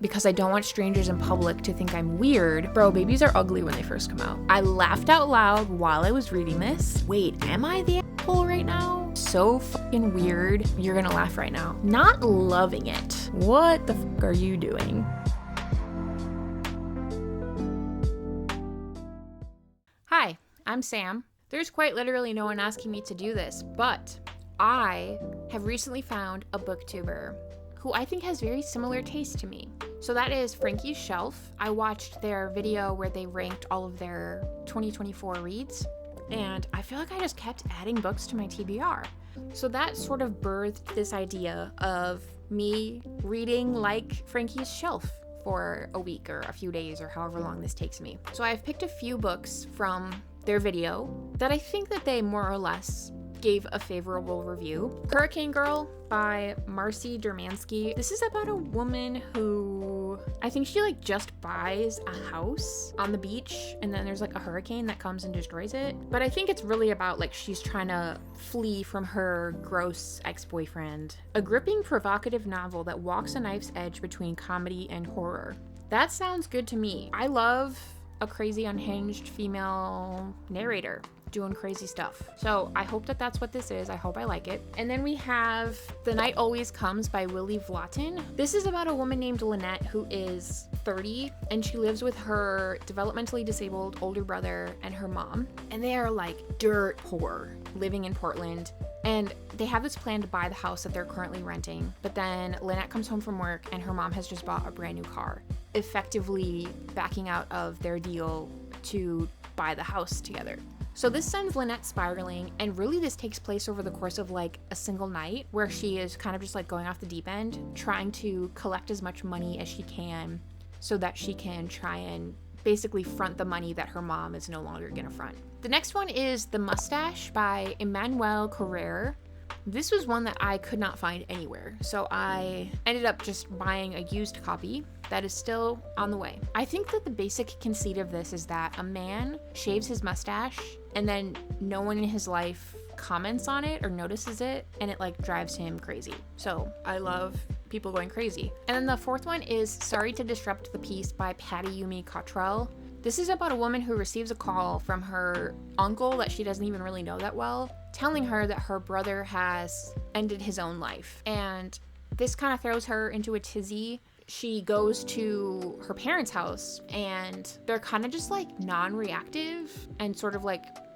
because I don't want strangers in public to think I'm weird. Bro, babies are ugly when they first come out. I laughed out loud while I was reading this. Wait, am I the asshole right now? So fucking weird. You're gonna laugh right now. Not loving it. What the fuck are you doing? Hi, I'm Sam. There's quite literally no one asking me to do this, but I have recently found a booktuber who I think has very similar taste to me. So that is Frankie's Shelf. I watched their video where they ranked all of their 2024 reads, and I feel like I just kept adding books to my TBR. So that sort of birthed this idea of me reading like Frankie's Shelf for a week or a few days or however long this takes me. So I've picked a few books from their video that I think that they more or less gave a favorable review. Hurricane Girl by Marcy Dermansky. This is about a woman who, I think she just buys a house on the beach and then there's a hurricane that comes and destroys it. But I think it's really about she's trying to flee from her gross ex-boyfriend. A gripping, provocative novel that walks a knife's edge between comedy and horror. That sounds good to me. I love a crazy, unhinged female narrator doing crazy stuff. So I hope that that's what this is. I hope I like it. And then we have The Night Always Comes by Willy Vlautin. This is about a woman named Lynette who is 30 and she lives with her developmentally disabled older brother and her mom. And they are dirt poor, living in Portland. And they have this plan to buy the house that they're currently renting. But then Lynette comes home from work and her mom has just bought a brand new car, effectively backing out of their deal to buy the house together. So this sends Lynette spiraling, and really this takes place over the course of a single night where she is kind of just going off the deep end, trying to collect as much money as she can so that she can try and basically front the money that her mom is no longer gonna front. The next one is The Mustache by Emmanuel Carrère. This was one that I could not find anywhere, so I ended up just buying a used copy that is still on the way. I think that the basic conceit of this is that a man shaves his mustache and then no one in his life comments on it or notices it, and it drives him crazy. So I love people going crazy. And then the fourth one is Sorry to Disrupt the Peace by Patty Cottrell. This is about a woman who receives a call from her uncle that she doesn't even really know that well, telling her that her brother has ended his own life. And this kind of throws her into a tizzy. She goes to her parents' house and they're kind of just non-reactive and sort of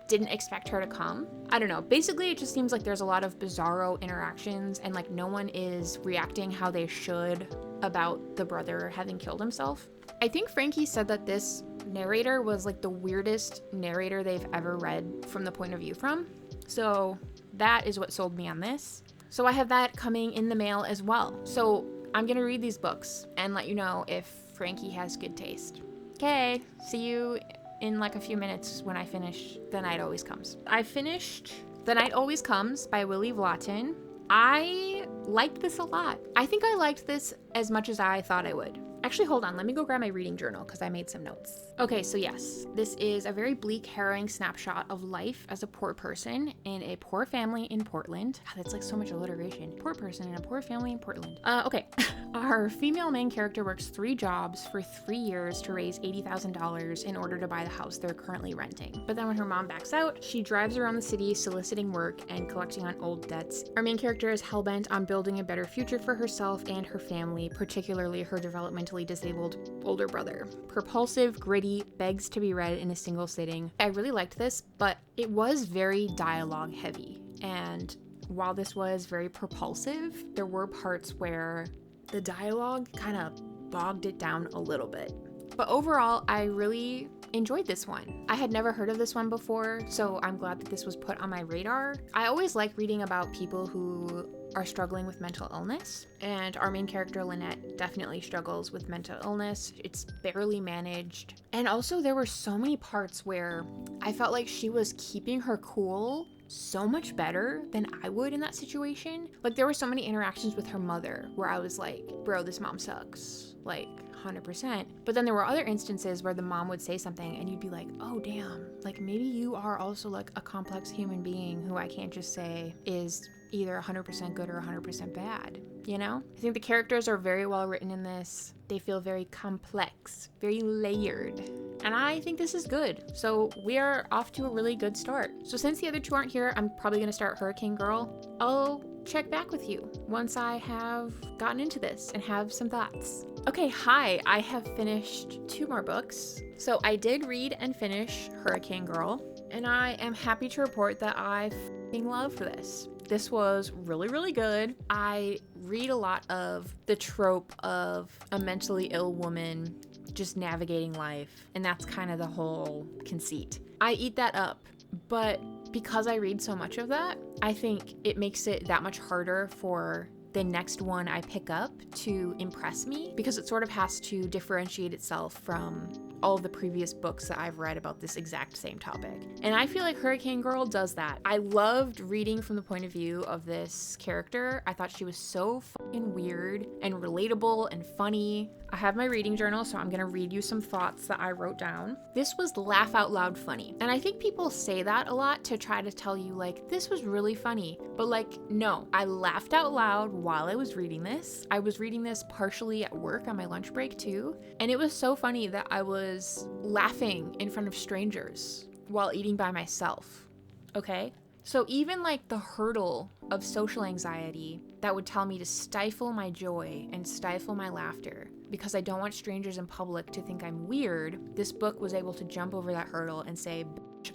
didn't expect her to come. I don't know. Basically, it just seems like there's a lot of bizarro interactions and no one is reacting how they should about the brother having killed himself. I think Frankie said that this narrator was the weirdest narrator they've ever read from the point of view from. So that is what sold me on this. So I have that coming in the mail as well. So I'm gonna read these books and let you know if Frankie has good taste. Okay, see you in a few minutes when I finish The Night Always Comes. I finished The Night Always Comes by Willy Vlautin. I liked this a lot. I think I liked this as much as I thought I would. Actually, hold on. Let me go grab my reading journal because I made some notes. Okay, so yes, this is a very bleak, harrowing snapshot of life as a poor person in a poor family in Portland. God, that's so much alliteration. Poor person in a poor family in Portland. Okay. Our female main character works 3 jobs for 3 years to raise $80,000 in order to buy the house they're currently renting. But then when her mom backs out, she drives around the city soliciting work and collecting on old debts. Our main character is hellbent on building a better future for herself and her family, particularly her developmentally disabled older brother. Propulsive, gritty, begs to be read in a single sitting. I really liked this, but it was very dialogue heavy. And while this was very propulsive, there were parts where the dialogue kind of bogged it down a little bit. But overall, I really enjoyed this one. I had never heard of this one before, so I'm glad that this was put on my radar. I always like reading about people who are struggling with mental illness, and our main character Lynette definitely struggles with mental illness. It's barely managed, and also there were so many parts where I felt like she was keeping her cool so much better than I would in that situation. There were so many interactions with her mother where I was like, bro, this mom sucks, 100%. But then there were other instances where the mom would say something and you'd be like, oh damn, maybe you are also a complex human being who I can't just say is either 100% good or 100% bad, you know? I think the characters are very well written in this. They feel very complex, very layered. And I think this is good. So we are off to a really good start. So since the other two aren't here, I'm probably gonna start Hurricane Girl. I'll check back with you once I have gotten into this and have some thoughts. Okay, hi, I have finished 2 more books. So I did read and finish Hurricane Girl, and I am happy to report that I f***ing loved this. This was really, really good. I read a lot of the trope of a mentally ill woman just navigating life, and that's kind of the whole conceit. I eat that up, but because I read so much of that, I think it makes it that much harder for the next one I pick up to impress me, because it sort of has to differentiate itself from all of the previous books that I've read about this exact same topic. And I feel like Hurricane Girl does that. I loved reading from the point of view of this character. I thought she was so fucking weird and relatable and funny. I have my reading journal, so I'm gonna read you some thoughts that I wrote down. This was laugh out loud funny. And I think people say that a lot to try to tell you like, this was really funny. But like, no, I laughed out loud while I was reading this. I was reading this partially at work on my lunch break too. And it was so funny that I was laughing in front of strangers while eating by myself, okay? So even like the hurdle of social anxiety that would tell me to stifle my joy and stifle my laughter because I don't want strangers in public to think I'm weird, this book was able to jump over that hurdle and say,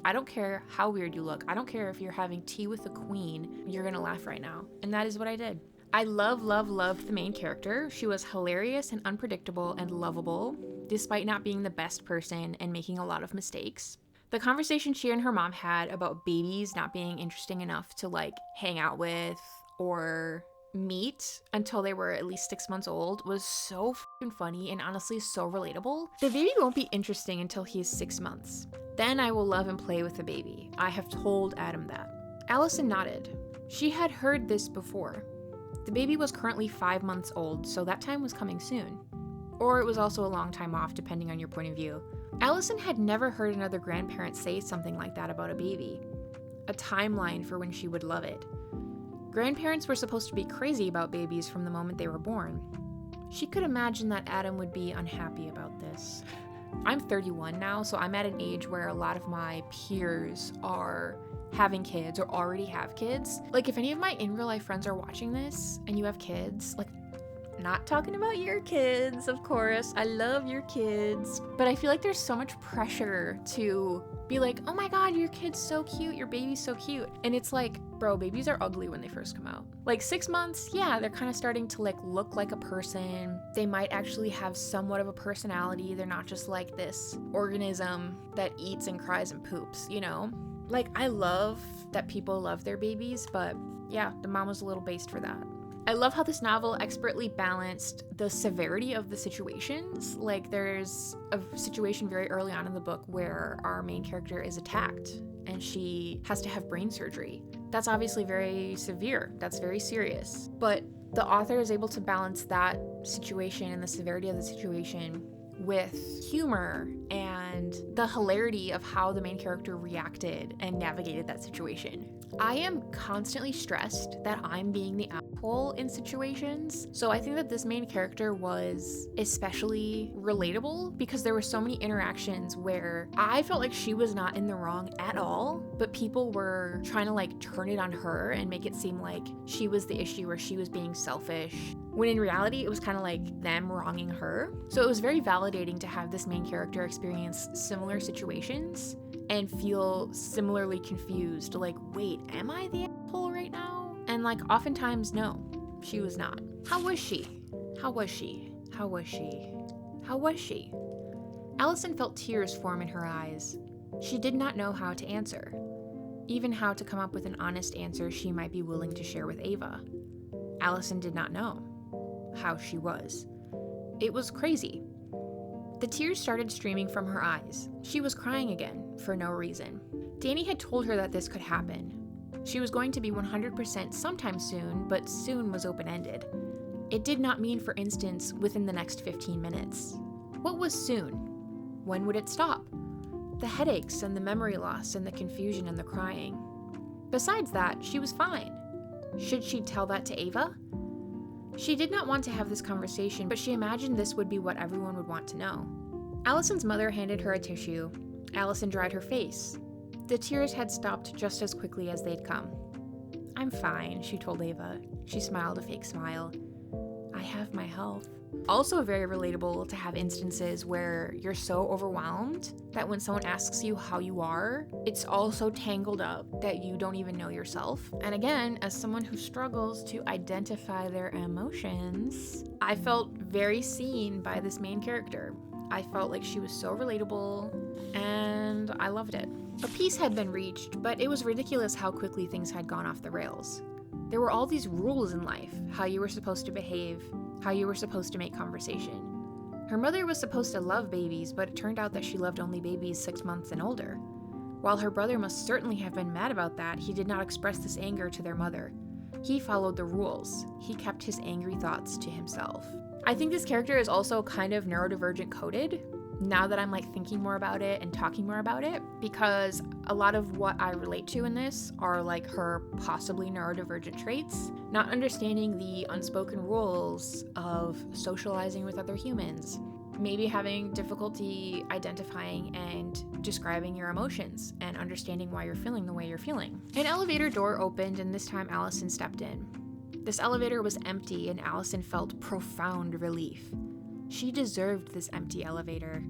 I don't care how weird you look. I don't care if you're having tea with the queen, you're gonna laugh right now. And that is what I did. I loved the main character. She was hilarious and unpredictable and lovable, despite not being the best person and making a lot of mistakes. The conversation she and her mom had about babies not being interesting enough to like hang out with or meet until they were at least 6 months old was so fucking funny and honestly so relatable. The baby won't be interesting until he's 6 months. Then I will love and play with the baby. I have told Adam that. Allison nodded. She had heard this before. The baby was currently 5 months old, so that time was coming soon. Or it was also a long time off, depending on your point of view. Allison had never heard another grandparent say something like that about a baby. A timeline for when she would love it. Grandparents were supposed to be crazy about babies from the moment they were born. She could imagine that Adam would be unhappy about this. I'm 31 now, so I'm at an age where a lot of my peers are having kids or already have kids. Like, if any of my in real life friends are watching this and you have kids, like, not talking about your kids, of course. I love your kids. But I feel like there's so much pressure to be like, oh my God, your kid's so cute. Your baby's so cute. And it's like, bro, babies are ugly when they first come out. Like 6 months, yeah, they're kind of starting to like look like a person. They might actually have somewhat of a personality. They're not just like this organism that eats and cries and poops, you know? Like, I love that people love their babies, but yeah, the mom was a little based for that. I love how this novel expertly balanced the severity of the situations. Like, there's a situation very early on in the book where our main character is attacked and she has to have brain surgery. That's obviously very severe. That's very serious. But the author is able to balance that situation and the severity of the situation with humor and the hilarity of how the main character reacted and navigated that situation. I am constantly stressed that I'm being the asshole in situations, so I think that this main character was especially relatable because there were so many interactions where I felt like she was not in the wrong at all, but people were trying to like turn it on her and make it seem like she was the issue or she was being selfish, when in reality it was kind of like them wronging her. So it was very validating to have this main character experience similar situations and feel similarly confused, like, wait, am I the asshole right now? And like, oftentimes, no, she was not. How was she? How was she? How was she? How was she? Allison felt tears form in her eyes. She did not know how to answer, even how to come up with an honest answer she might be willing to share with Ava. Allison did not know how she was. It was crazy. The tears started streaming from her eyes. She was crying again, for no reason. Danny had told her that this could happen. She was going to be 100% sometime soon, but soon was open-ended. It did not mean, for instance, within the next 15 minutes. What was soon? When would it stop? The headaches and the memory loss and the confusion and the crying. Besides that, she was fine. Should she tell that to Ava? She did not want to have this conversation, but she imagined this would be what everyone would want to know. Allison's mother handed her a tissue. Allison dried her face. The tears had stopped just as quickly as they'd come. "I'm fine," she told Ava. She smiled a fake smile. "I have my health." Also very relatable to have instances where you're so overwhelmed that when someone asks you how you are, it's all so tangled up that you don't even know yourself. And again, as someone who struggles to identify their emotions, I felt very seen by this main character. I felt like she was so relatable, and I loved it. A peace had been reached, but it was ridiculous how quickly things had gone off the rails. There were all these rules in life, how you were supposed to behave, how you were supposed to make conversation. Her mother was supposed to love babies, but it turned out that she loved only babies 6 months and older. While her brother must certainly have been mad about that, he did not express this anger to their mother. He followed the rules. He kept his angry thoughts to himself. I think this character is also kind of neurodivergent coded, now that I'm thinking more about it and talking more about it, because a lot of what I relate to in this are her possibly neurodivergent traits, not understanding the unspoken rules of socializing with other humans, maybe having difficulty identifying and describing your emotions and understanding why you're feeling the way you're feeling. An elevator door opened, and this time Allison stepped in. This elevator was empty, and Allison felt profound relief. She deserved this empty elevator.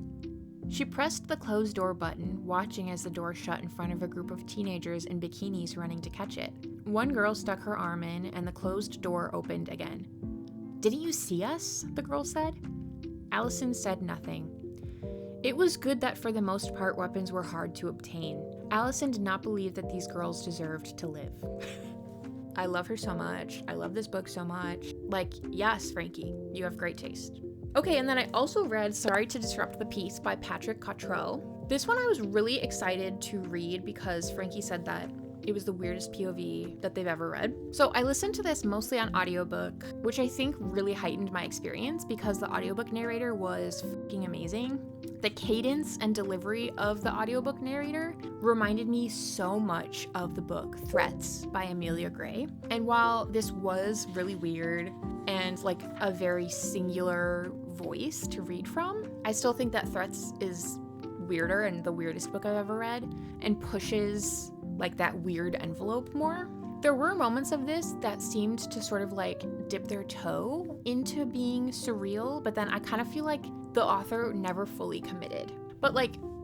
She pressed the closed door button, watching as the door shut in front of a group of teenagers in bikinis running to catch it. One girl stuck her arm in, and the closed door opened again. "Didn't you see us?" the girl said. Allison said nothing. It was good that for the most part weapons were hard to obtain. Allison did not believe that these girls deserved to live. I love her so much. I love this book so much. Yes, Frankie, you have great taste. Okay, and then I also read Sorry to Disrupt the Peace by Patrick Cottrell. This one I was really excited to read because Frankie said that it was the weirdest POV that they've ever read. So I listened to this mostly on audiobook, which I think really heightened my experience because the audiobook narrator was fucking amazing. The cadence and delivery of the audiobook narrator reminded me so much of the book Threats by Amelia Gray. And while this was really weird and a very singular voice to read from, I still think that Threats is weirder and the weirdest book I've ever read and pushes that weird envelope more. There were moments of this that seemed to sort of dip their toe into being surreal, but then I kind of feel like the author never fully committed. But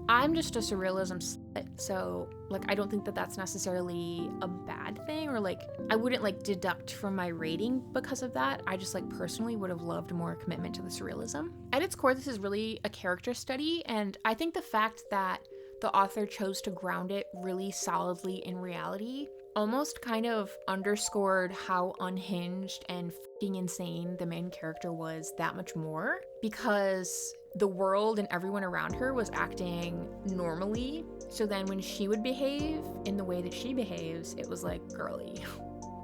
I'm just a surrealism slut, so I don't think that that's necessarily a bad thing, or I wouldn't deduct from my rating because of that. I just personally would have loved more commitment to the surrealism. At its core, this is really a character study, and I think the fact that the author chose to ground it really solidly in reality almost kind of underscored how unhinged and fucking insane the main character was that much more, because the world and everyone around her was acting normally. So then when she would behave in the way that she behaves, it was girly,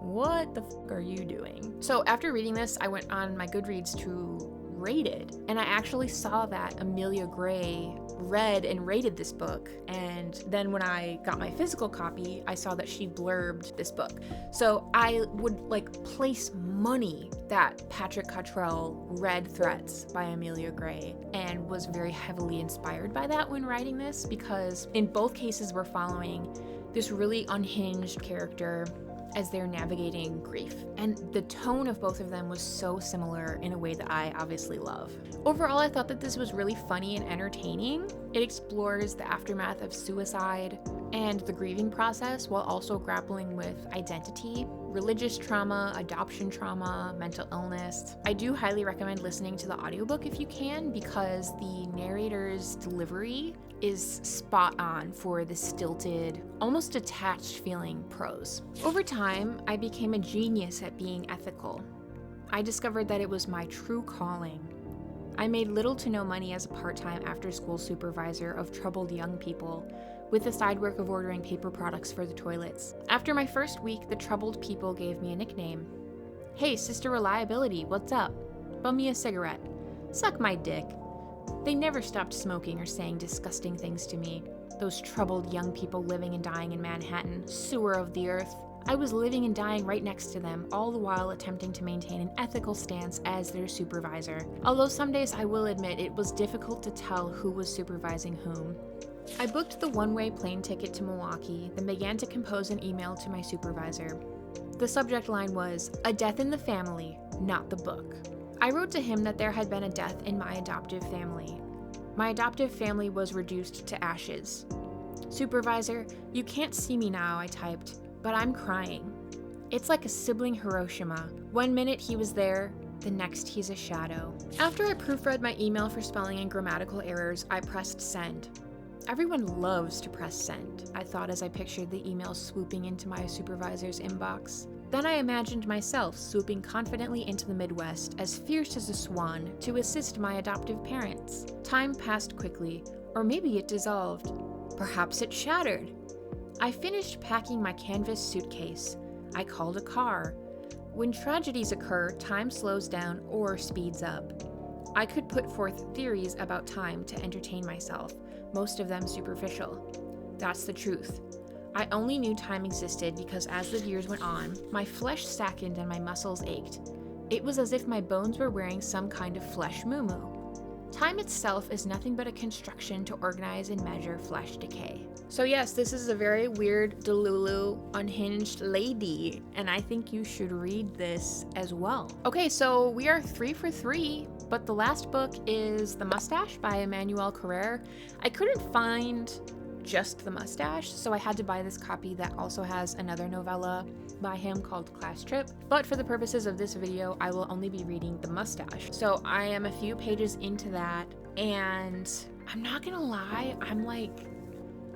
what the fuck are you doing? So after reading this, I went on my Goodreads to rate it, and I actually saw that Amelia Gray read and rated this book, and then when I got my physical copy, I saw that she blurbed this book. So I would place money that Patrick Cottrell read Threats by Amelia Gray and was very heavily inspired by that when writing this, because in both cases we're following this really unhinged character as they're navigating grief. And the tone of both of them was so similar in a way that I obviously love. Overall, I thought that this was really funny and entertaining. It explores the aftermath of suicide and the grieving process while also grappling with identity, religious trauma, adoption trauma, mental illness. I do highly recommend listening to the audiobook if you can, because the narrator's delivery is spot on for the stilted, almost detached feeling prose. Over time, I became a genius at being ethical. I discovered that it was my true calling. I made little to no money as a part-time after-school supervisor of troubled young people, with the side work of ordering paper products for the toilets. After my first week, the troubled people gave me a nickname. "Hey, Sister Reliability, what's up? Bum me a cigarette. Suck my dick." They never stopped smoking or saying disgusting things to me. Those troubled young people living and dying in Manhattan, sewer of the earth. I was living and dying right next to them, all the while attempting to maintain an ethical stance as their supervisor. Although some days I will admit it was difficult to tell who was supervising whom. I booked the one-way plane ticket to Milwaukee, then began to compose an email to my supervisor. The subject line was, "A death in the family, not the book." I wrote to him that there had been a death in my adoptive family. My adoptive family was reduced to ashes. "Supervisor, you can't see me now," I typed, "but I'm crying. It's like a sibling Hiroshima. One minute he was there, the next he's a shadow." After I proofread my email for spelling and grammatical errors, I pressed send. Everyone loves to press send, I thought as I pictured the email swooping into my supervisor's inbox. Then I imagined myself swooping confidently into the Midwest, as fierce as a swan, to assist my adoptive parents. Time passed quickly, or maybe it dissolved. Perhaps it shattered. I finished packing my canvas suitcase. I called a car. When tragedies occur, time slows down or speeds up. I could put forth theories about time to entertain myself, most of them superficial. That's the truth. I only knew time existed because as the years went on, my flesh sackened and my muscles ached. It was as if my bones were wearing some kind of flesh moo-moo. Time itself is nothing but a construction to organize and measure flesh decay. So yes, this is a very weird, delulu, unhinged lady, and I think you should read this as well. Okay, so we are 3 for 3, but the last book is The Mustache by Emmanuel Carrère. I couldn't find just The Mustache, so I had to buy this copy that also has another novella by him called Class Trip, but for the purposes of this video, I will only be reading The Mustache. So I am a few pages into that, and I'm not gonna lie, I'm like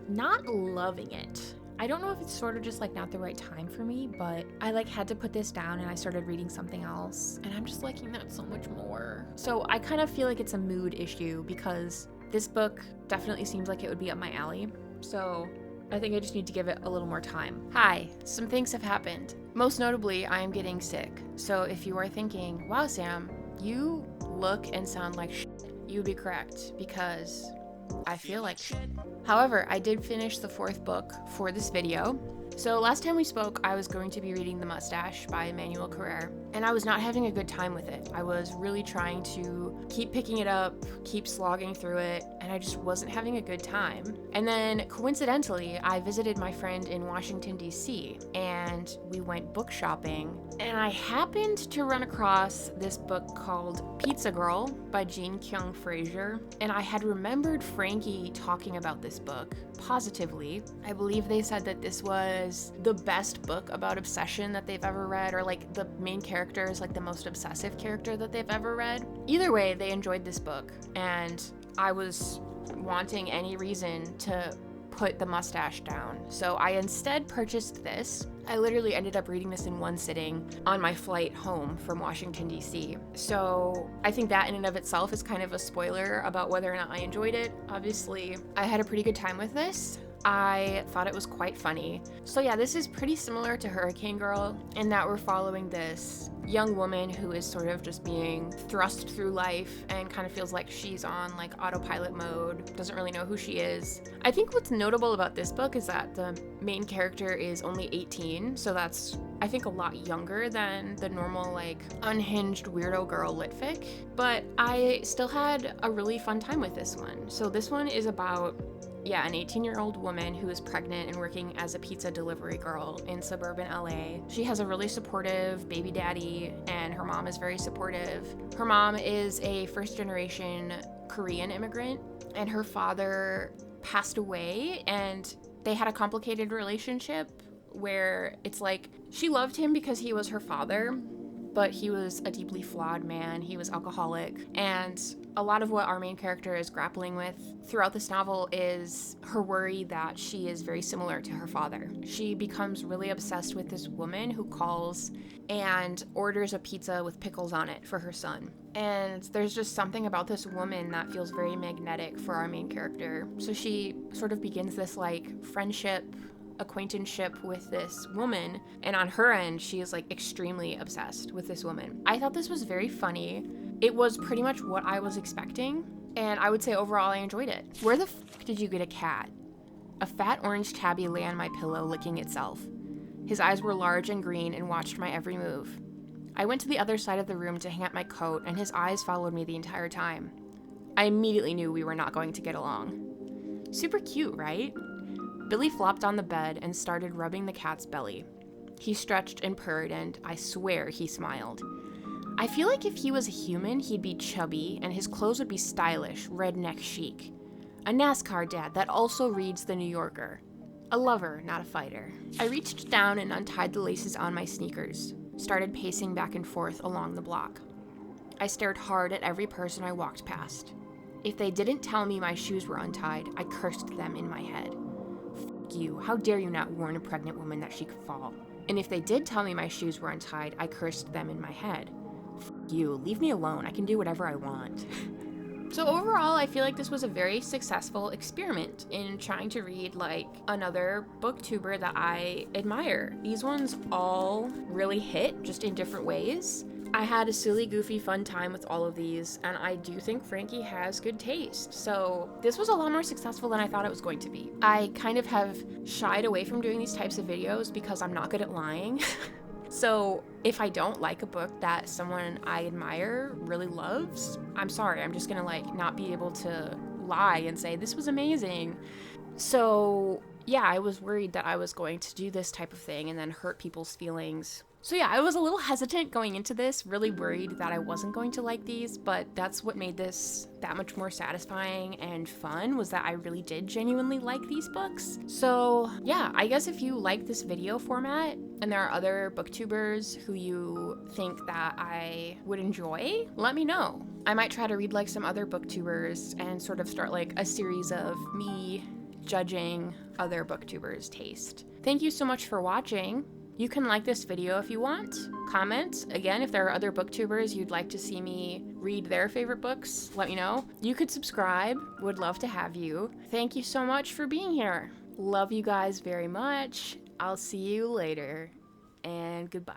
not loving it. I don't know if it's sort of just like not the right time for me, but I like had to put this down and I started reading something else, and I'm just liking that so much more. So I kind of feel like it's a mood issue because this book definitely seems like it would be up my alley. So I think I just need to give it a little more time. Hi, some things have happened. Most notably, I am getting sick. So if you are thinking, wow, Sam, you look and sound like shit, you would be correct because I feel like shit. However, I did finish the 4th book for this video. So last time we spoke, I was going to be reading The Mustache by Emmanuel Carrère, and I was not having a good time with it. I was really trying to keep picking it up, keep slogging through it, and I just wasn't having a good time. And then coincidentally, I visited my friend in Washington, D.C., and we went book shopping, and I happened to run across this book called Pizza Girl by kyoung Frazier, and I had remembered Frankie talking about this book positively. I believe they said that this was the best book about obsession that they've ever read, or like the main character is like the most obsessive character that they've ever read. Either way, they enjoyed this book, and I was wanting any reason to put The Mustache down. So I instead purchased this. I literally ended up reading this in one sitting on my flight home from Washington, D.C. So I think that in and of itself is kind of a spoiler about whether or not I enjoyed it. Obviously, I had a pretty good time with this. I thought it was quite funny. So yeah, this is pretty similar to Hurricane Girl in that we're following this young woman who is sort of just being thrust through life and kind of feels like she's on like autopilot mode, doesn't really know who she is. I think what's notable about this book is that the main character is only 18, so that's I think a lot younger than the normal like unhinged weirdo girl lit fic, but I still had a really fun time with this one. So this one is about an 18-year-old woman who is pregnant and working as a pizza delivery girl in suburban LA. She has a really supportive baby daddy, and her mom is very supportive. Her mom is a first-generation Korean immigrant, and her father passed away, and they had a complicated relationship where it's like she loved him because he was her father, but he was a deeply flawed man. He was alcoholic, and a lot of what our main character is grappling with throughout this novel is her worry that she is very similar to her father. She becomes really obsessed with this woman who calls and orders a pizza with pickles on it for her son. And there's just something about this woman that feels very magnetic for our main character. So she sort of begins this like friendship, acquaintanceship with this woman, and on her end she is like extremely obsessed with this woman. I thought this was very funny. It was pretty much what I was expecting, and I would say overall I enjoyed it. Where the fuck did you get a cat? A fat orange tabby lay on my pillow licking itself. His eyes were large and green and watched my every move. I went to the other side of the room to hang up my coat, and his eyes followed me the entire time. I immediately knew we were not going to get along. Super cute, right? Billy flopped on the bed and started rubbing the cat's belly. He stretched and purred, and I swear he smiled. I feel like if he was a human, he'd be chubby, and his clothes would be stylish, redneck chic. A NASCAR dad that also reads The New Yorker. A lover, not a fighter. I reached down and untied the laces on my sneakers, started pacing back and forth along the block. I stared hard at every person I walked past. If they didn't tell me my shoes were untied, I cursed them in my head. F you, how dare you not warn a pregnant woman that she could fall? And if they did tell me my shoes were untied, I cursed them in my head. F you, leave me alone, I can do whatever I want. So overall, I feel like this was a very successful experiment in trying to read like another booktuber that I admire. These ones all really hit, just in different ways. I had a silly, goofy, fun time with all of these, and I do think Frankie has good taste. So this was a lot more successful than I thought it was going to be. I kind of have shied away from doing these types of videos because I'm not good at lying. So if I don't like a book that someone I admire really loves, I'm sorry, I'm just gonna like not be able to lie and say this was amazing. So yeah, I was worried that I was going to do this type of thing and then hurt people's feelings. So yeah, I was a little hesitant going into this, really worried that I wasn't going to like these, but that's what made this that much more satisfying and fun, was that I really did genuinely like these books. So yeah, I guess if you like this video format and there are other booktubers who you think that I would enjoy, let me know. I might try to read like some other booktubers and sort of start like a series of me judging other booktubers' taste. Thank you so much for watching. You can like this video if you want, comment. Again, if there are other booktubers you'd like to see me read their favorite books, let me know. You could subscribe, would love to have you. Thank you so much for being here. Love you guys very much. I'll see you later, and goodbye.